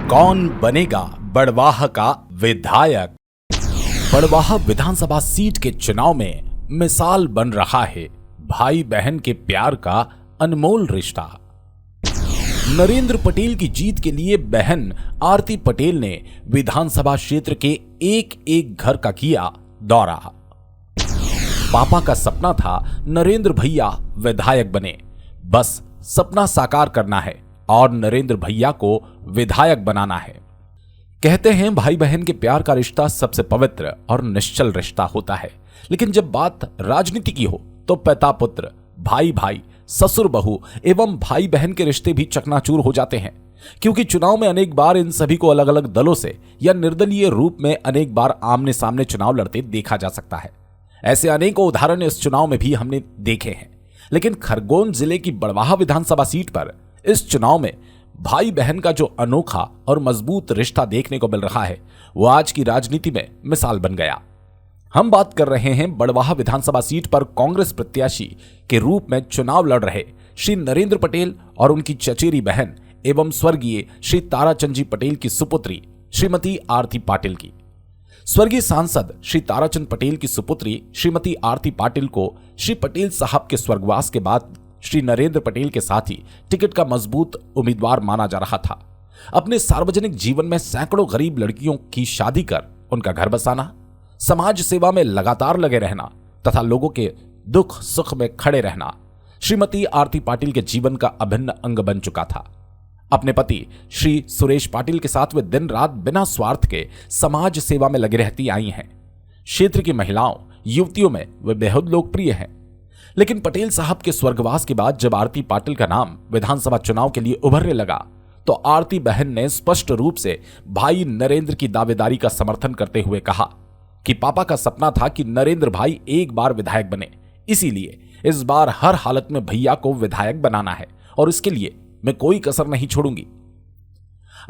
कौन बनेगा बड़वाह का विधायक। बड़वाह विधानसभा सीट के चुनाव में मिसाल बन रहा है भाई बहन के प्यार का अनमोल रिश्ता। नरेंद्र पटेल की जीत के लिए बहन आरती पटेल ने विधानसभा क्षेत्र के एक एक घर का किया दौरा। पापा का सपना था नरेंद्र भैया विधायक बने, बस सपना साकार करना है और नरेंद्र भैया को विधायक बनाना है। कहते हैं भाई बहन के प्यार का रिश्ता सबसे पवित्र और निश्चल रिश्ता होता है, लेकिन जब बात राजनीति की हो तो पिता पुत्र, भाई भाई, ससुर बहू एवं भाई बहन के रिश्ते भी चकनाचूर हो जाते हैं, क्योंकि चुनाव में अनेक बार इन सभी को अलग अलग दलों से या निर्दलीय रूप में अनेक बार आमने सामने चुनाव लड़ते देखा जा सकता है। ऐसे अनेकों उदाहरण इस चुनाव में भी हमने देखे हैं, लेकिन खरगोन जिले की बड़वाह विधानसभा सीट पर इस चुनाव में भाई बहन का जो अनोखा और मजबूत रिश्ता देखने को मिल रहा है वो आज की राजनीति में मिसाल बन गया। हम बात कर रहे हैं बड़वाह विधानसभा सीट पर कांग्रेस प्रत्याशी के रूप में चुनाव लड़ रहे श्री नरेंद्र पटेल और उनकी चचेरी बहन एवं स्वर्गीय श्री ताराचंद जी पटेल की सुपुत्री श्रीमती आरती पाटिल की। स्वर्गीय सांसद श्री ताराचंद पटेल की सुपुत्री श्रीमती आरती पाटिल को श्री पटेल साहब के स्वर्गवास के बाद श्री नरेंद्र पटेल के साथ ही टिकट का मजबूत उम्मीदवार माना जा रहा था। अपने सार्वजनिक जीवन में सैकड़ों गरीब लड़कियों की शादी कर उनका घर बसाना, समाज सेवा में लगातार लगे रहना तथा लोगों के दुख सुख में खड़े रहना श्रीमती आरती पाटिल के जीवन का अभिन्न अंग बन चुका था। अपने पति श्री सुरेश पाटिल के साथ वे दिन रात बिना स्वार्थ के समाज सेवा में लगी रहती आई हैं। क्षेत्र की महिलाओं युवतियों में वे बेहद लोकप्रिय हैं। लेकिन पटेल साहब के स्वर्गवास के बाद जब आरती पाटिल का नाम विधानसभा चुनाव के लिए उभरने लगा तो आरती बहन ने स्पष्ट रूप से भाई नरेंद्र की दावेदारी का समर्थन करते हुए कहा कि पापा का सपना था कि नरेंद्र भाई एक बार विधायक बने, इसीलिए इस बार हर हालत में भैया को विधायक बनाना है और इसके लिए मैं कोई कसर नहीं छोड़ूंगी।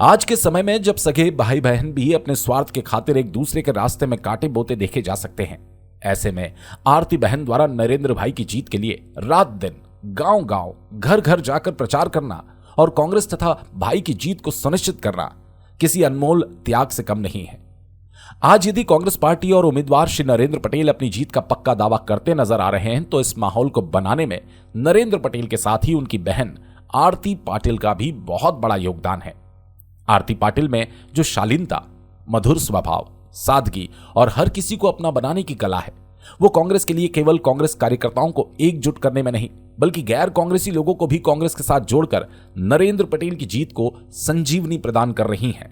आज के समय में जब सगे भाई बहन भी अपने स्वार्थ के खातिर एक दूसरे के रास्ते में कांटे बोते देखे जा सकते हैं, ऐसे में आरती बहन द्वारा नरेंद्र भाई की जीत के लिए रात दिन गांव गांव घर घर जाकर प्रचार करना और कांग्रेस तथा भाई की जीत को सुनिश्चित करना किसी अनमोल त्याग से कम नहीं है। आज यदि कांग्रेस पार्टी और उम्मीदवार श्री नरेंद्र पटेल अपनी जीत का पक्का दावा करते नजर आ रहे हैं तो इस माहौल को बनाने में नरेंद्र पटेल के साथ ही उनकी बहन आरती पाटिल का भी बहुत बड़ा योगदान है। आरती पाटिल में जो शालीनता, मधुर स्वभाव, सादगी और हर किसी को अपना बनाने की कला है वो कांग्रेस के लिए केवल कांग्रेस कार्यकर्ताओं को एकजुट करने में नहीं बल्कि गैर कांग्रेसी लोगों को भी कांग्रेस के साथ जोड़कर नरेंद्र पटेल की जीत को संजीवनी प्रदान कर रही हैं।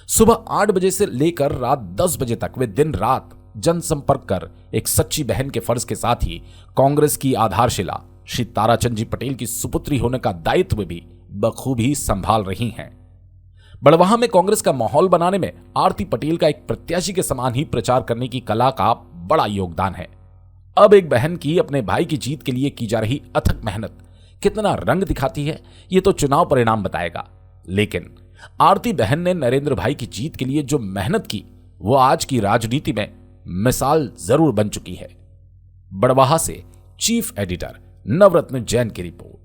सुबह 8 बजे से लेकर रात 10 बजे तक वे दिन रात जनसंपर्क कर एक सच्ची बहन के फर्ज के साथ ही कांग्रेस की आधारशिला श्री ताराचंद जी पटेल की सुपुत्री होने का दायित्व भी बखूबी संभाल रही हैं। बड़वाह में कांग्रेस का माहौल बनाने में आरती पटेल का एक प्रत्याशी के समान ही प्रचार करने की कला का बड़ा योगदान है। अब एक बहन की अपने भाई की जीत के लिए की जा रही अथक मेहनत कितना रंग दिखाती है ये तो चुनाव परिणाम बताएगा, लेकिन आरती बहन ने नरेंद्र भाई की जीत के लिए जो मेहनत की वो आज की राजनीति में मिसाल जरूर बन चुकी है। बड़वाह से चीफ एडिटर नवरत्न जैन की रिपोर्ट।